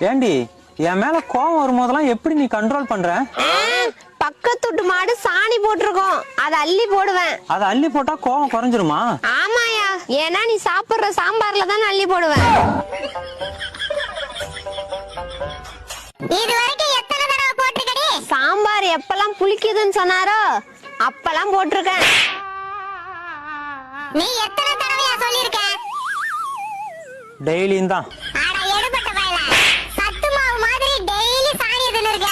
ஏண்டி என் மேல கோவம் வரும்போதெல்லாம் எப்படி நீ கண்ட்ரோல் பண்ற? பக்கத்துட்டு மாடு சாணி போட்டிருக்கோம், அத அள்ளி போடுவேன். அத அள்ளி போட்டா கோவம் குறைஞ்சிருமா? ஆமாயா, ஏன்னா நீ சாப்பிடுற சாம்பார்ல தான் அள்ளி போடுவேன். இது வரைக்கும் எத்தனை தடவை போட்டுக்கடி? சாம்பார் எப்பெல்லாம் புளிக்குதுன்னு சொன்னாரோ அப்பெல்லாம் போட்டிருக்கேன். நீ எத்தனை தடவையா சொல்லிருக்க? டெய்லியும் தான். அட எடுபட்ட பயல, சத்து மாவு மாதிரி டெய்லி சாணி தின்னுருக்க.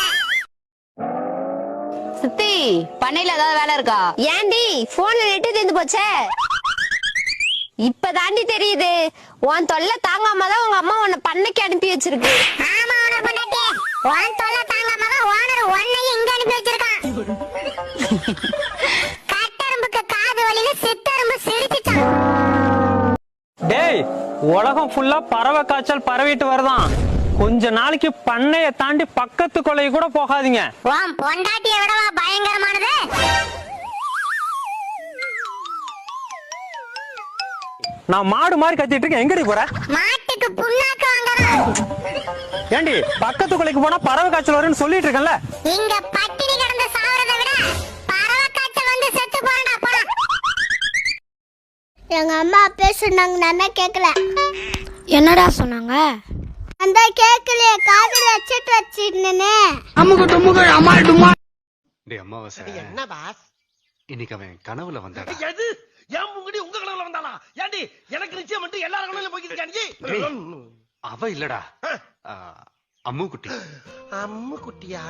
சித்தி, பண்ணையில ஏதாவது வேலை இருக்கா? ஏண்டி போன்ல நெட்டு தீர்ந்து போச்சே. இப்பதாண்டி தெரியுது, உன் தொல்லை தாங்காம தான் உங்க அம்மா உன்னை பண்ணைக்கு அனுப்பி வச்சிருக்கு. ஆமா உன பொண்டாட்டி, உன் தொல்லை தாங்காம தான் ஓனர் உன்னையும் இங்க அனுப்பி வச்சிருக்கான். கட்டெரும்புக்கு காது வலியில சித்தெரும்பு சிரிச்சுட்டான். டேய், உலகம் ஃபுல்லா பறவை காய்ச்சல் பரவிட்டு வருதான். கொஞ்ச நாளைக்கு பண்ணைய தாண்டி பக்கத்து கொலையை கூட போகாதீங்க. உன் பொண்டாட்டியை விடவா பயங்கரமானது? நான் மாடு மாதிரி கத்திட்டு இருக்கேன், எங்கடி போற? மாட்டுக்கு புண்ணாக்கு வாங்கறான். ஏண்டி பக்கத்து கொலைக்கு போனா பறவை காய்ச்சல் வரும்னு சொல்லிட்டு இருக்கேன்ல. இங்க பட்டினி கிடந்து சாவறத விட பறவை காய்ச்சல் வந்து செத்து போறடா போடா. எங்க அம்மா பேசுனாங்க, நான் கேக்கல. என்னடா சொன்னாங்க? அந்த கேக்கலையே, காதுல வச்சிட்டு வச்சிருந்தேனே. டேய் அம்மாவாசை, என்ன பாஸ்? இன்னைக்கு அவன் கனவுல வந்தாடா. எது? ஏன் முங்கடி உங்க கனவுல வந்தானா? ஏண்டி எனக்கு நிச்சயம் மட்டும் எல்லாரும் கனவுல போய்க்கிட்டு நீ? அவ இல்லடா, அம்மு குட்டி. அம்மு குட்டியா?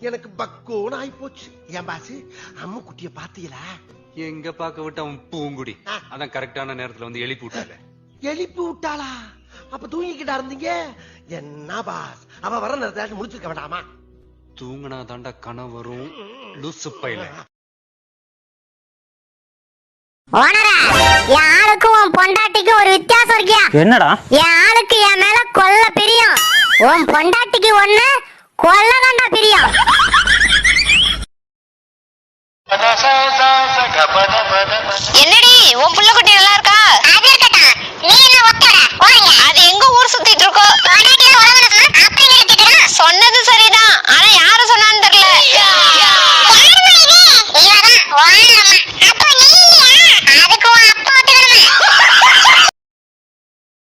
எனக்கு பக்கோன்னு ஆயி போச்சு. ஏன் பாஸ், அம்மு குட்டிய பாத்தீங்களா? எங்க பாக்க விட்டு அவன் பூங்குடி. அதான் கரெக்டான நேரத்துல வந்து எழுப்பி விட்டால. எழுப்பி விட்டாளா? அப்ப தூங்கிக்கிட்டா இருந்தீங்க. என்ன பாஸ், அவ வர நேரத்தை முடிச்சிருக்க வேண்டாமா? தூங்கினா தாண்டா கனவு வரும், லூசு பையல. ஓனரா, என் ஆளுக்கும் உன் பொண்டாட்டிக்கும் ஒரு வித்தியாசம் இருக்கியா? என்னடா? என் ஆளுக்கு என் மேல கொல்ல பிரியம், உன் பொண்டாட்டிக்கு ஒண்ணு கொல்ல கண்டா பிரியம். என்னடி உன் புள்ள குட்டி நல்லா இருக்கா? அது இருக்கட்டும், நீ என்ன ஒத்தட போறீங்க? அது எங்க ஊர் சுத்திட்டு இருக்கோ?